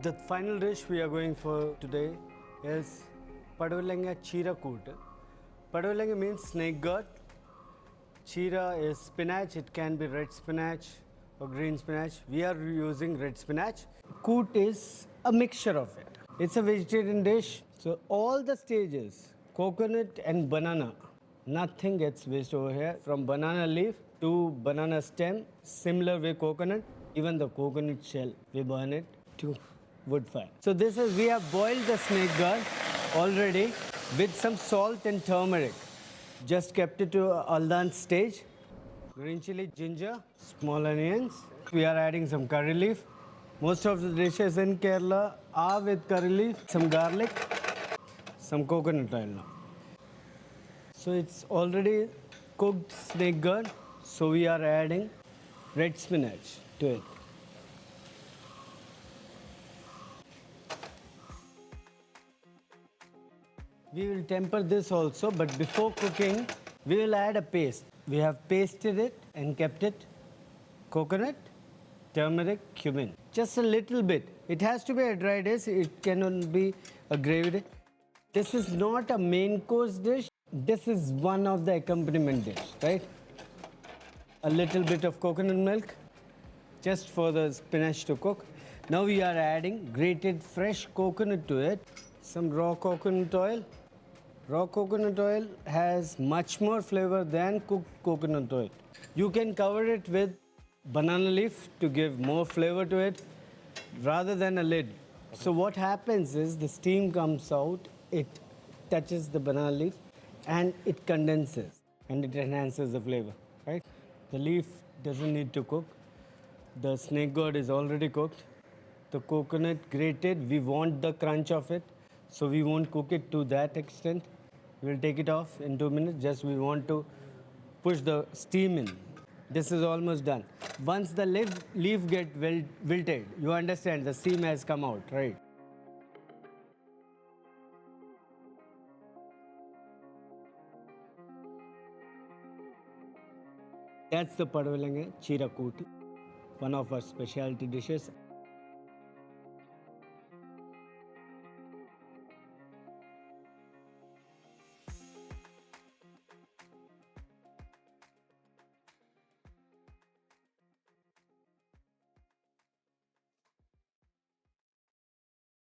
The final dish we are going for today is Padavalanga Chira Koot. Padavalanga means snake gourd. Chira is spinach. It can be red spinach or green spinach. We are using red spinach. Koot is a mixture of it. It's a vegetarian dish. So all the stages, coconut and banana, nothing gets waste over here. From banana leaf to banana stem, similar way coconut, even the coconut shell, we burn it to wood fire. So this is, we have boiled the snake gourd already with some salt and turmeric. Just kept it to al dente stage. Green chili, ginger, small onions. We are adding some curry leaf. Most of the dishes in Kerala are with curry leaf, some garlic, some coconut oil now. So it's already cooked snake gourd. So we are adding red spinach to it. We will temper this also, but before cooking, we will add a paste. We have pasted it and kept it. Coconut, turmeric, cumin. Just a little bit. It has to be a dry dish. It cannot be a gravy dish. This is not a main course dish. This is one of the accompaniment dish, right? A little bit of coconut milk, just for the spinach to cook. Now we are adding grated fresh coconut to it. Some raw coconut oil. Raw coconut oil has much more flavor than cooked coconut oil. You can cover it with banana leaf to give more flavor to it rather than a lid. So what happens is the steam comes out, it touches the banana leaf and it condenses and it enhances the flavor, right? The leaf doesn't need to cook. The snake gourd is already cooked. The coconut grated, we want the crunch of it. So we won't cook it to that extent. We'll take it off in 2 minutes. Just we want to push the steam in. This is almost done. Once the leaf get wilted, you understand the steam has come out, right? That's the Padavalanga Chira Koot, one of our specialty dishes.